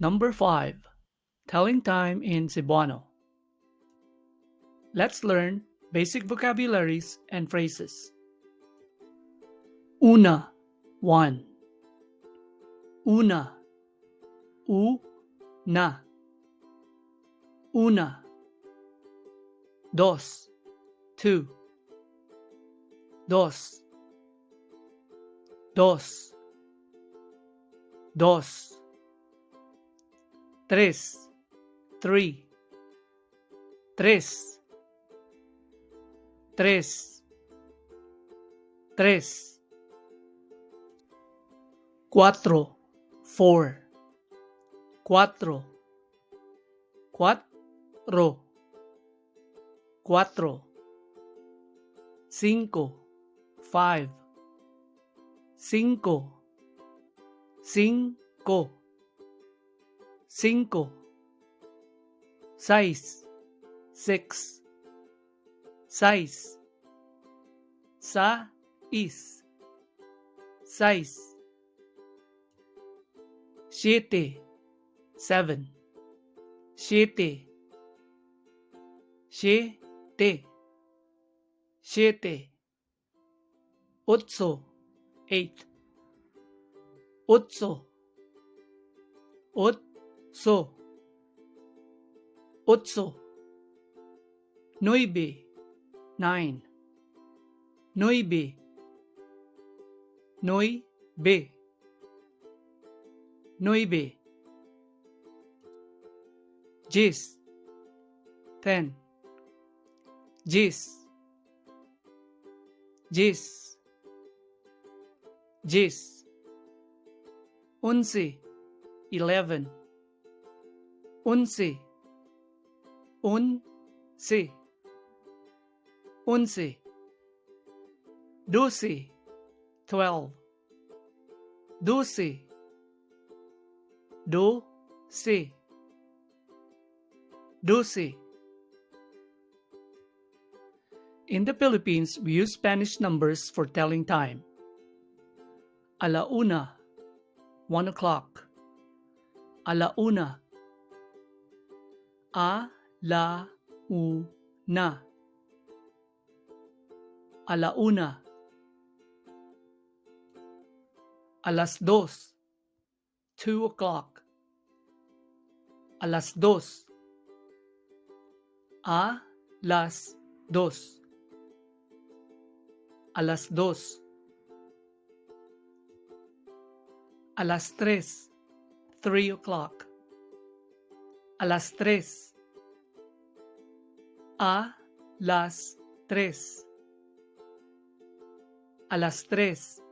Number 5. Telling time in Cebuano. Let's learn basic vocabularies and phrases. Una, 1. Una, na. Una. Dos, 2. Dos. Dos. Dos. Tres, 3. Tres. Tres. Tres. Cuatro, 4. Cuatro. Cuatro. Cuatro. Cinco, 5. Cinco. Cinco. Cinco. Seis, 6. Seis. Sais. Seis. Siete, 7. Siete. Siete. Siete. Ocho, 8. Ocho. Ocho. Ocho. Nueve, 9. Nueve. Nueve. Nueve. 10, 10. 10. 10. 10. Once, 11. Once. Once. Once. Doce, 12. Doce. Doce. Doce. In the Philippines, we use Spanish numbers for telling time. Alauna, 1 o'clock. Alauna. A-la-u-na. Alauna. Alas dos, 2 o'clock. Alas dos. Las dos. Alas dos. Alas tres, 3 o'clock. Alas tres. Las tres. Alas tres.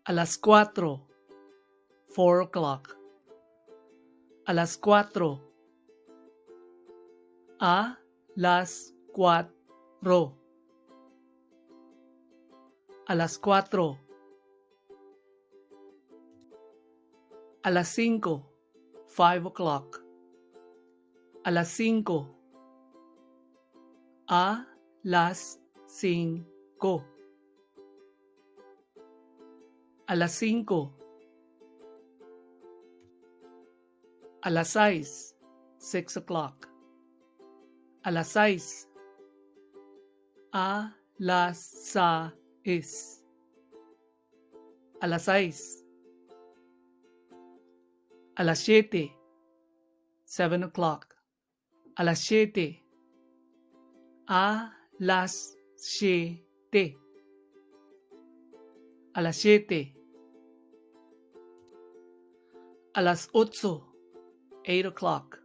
Alas cuatro, 4 o'clock. Alas cuatro. Las cuatro. Alas cuatro. Alas cinco, 5 o'clock. Alas cinco. Las cinco. Alas cinco. Alas seis, 6 o'clock. Alas seis. Alas seis. Alas seis. Alas siete, 7 o'clock. Alas siete. Alas siete. Alas siete. Alas ocho, 8 o'clock.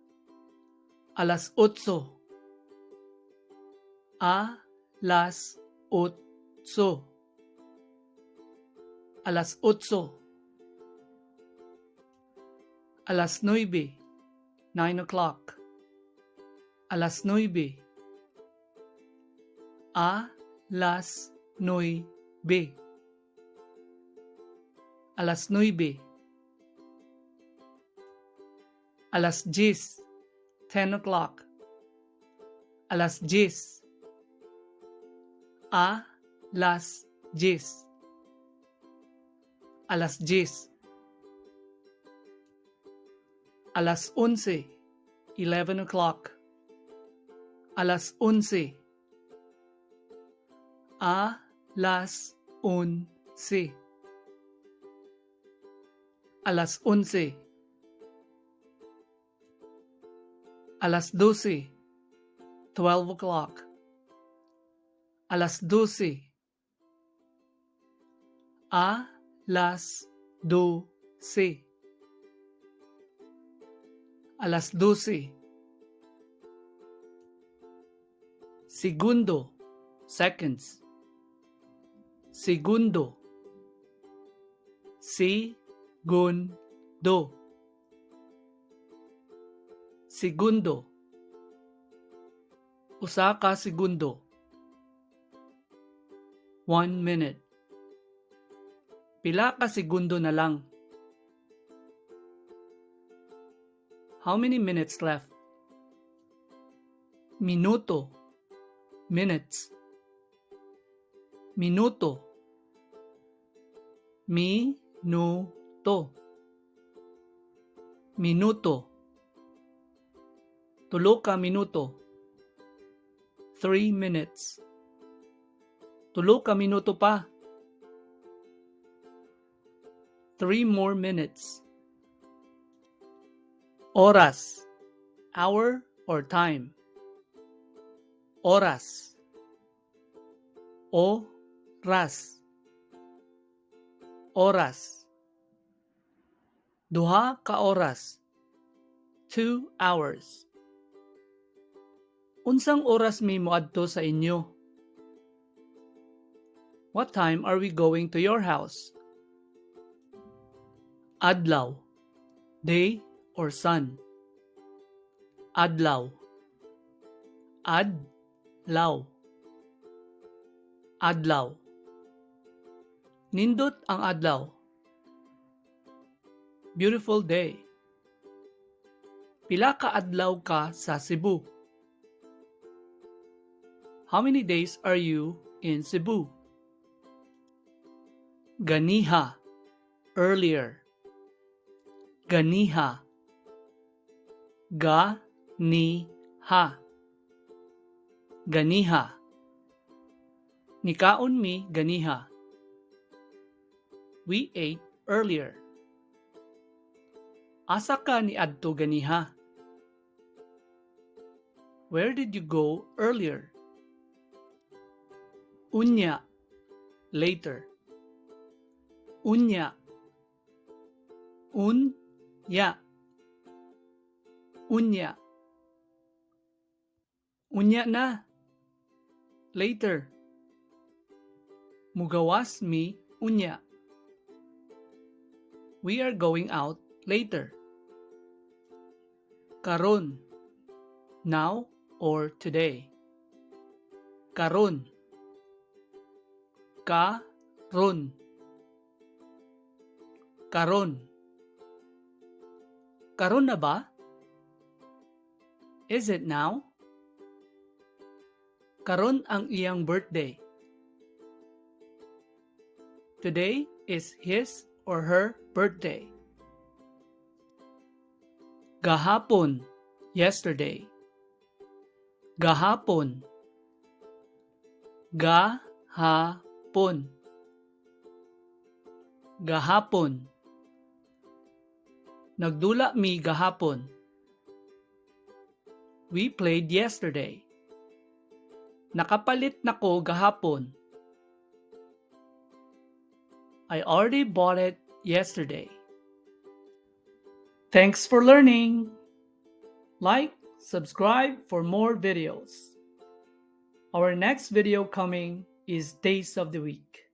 Alas ocho. Alas ocho. Alas ocho. Alas nueve, 9 o'clock. Alas nueve. Alas nueve. Alas nueve. Alas 10, 10 o'clock. Alas 10. Alas 10. Alas 10. Alas 11, 11 o'clock. Alas 11. Alas 11. Alas 11. Alas 12, 12 o'clock. Alas 12. Alas 12. Alas 12. Segundo, seconds. Segundo. Segundo. Segundo. Usa ka segundo. 1 minute. Pila ka segundo na lang. How many minutes left? Minuto. Minutes. Minuto. Minuto. Minuto. Tulo ka minuto. 3 minutes. Tulo ka minuto pa. 3 more minutes. Oras. Hour or time. Oras. Oras. Oras. Duha ka oras. 2 hours. Unsang oras may moadto sa inyo? What time are we going to your house? Adlaw. Day or sun. Adlaw. Adlaw. Adlaw. Nindot ang adlaw. Beautiful day. Pila ka adlaw ka sa Cebu? How many days are you in Cebu? Ganiha. Earlier. Ganiha. Ganiha. Ganiha. Nikaon mi ganiha. We ate earlier. Asa ka ni adto ganiha? Where did you go earlier? Unya. Later. Unya. Unya. Unya. Unya na. Later. Mugawas mi unya. We are going out later. Karon. Now or today. Karon. Karon. Karon. Karon na ba? Is it now? Karon ang iyang birthday. Today is his or her birthday. Gahapon. Yesterday. Gahapon. Gahapon. Gahapon. Nagdula mi gahapon. We played yesterday. Nakapalit na ko gahapon. I already bought it yesterday. Thanks for learning. Like, subscribe for more videos. Our next video coming is Days of the Week.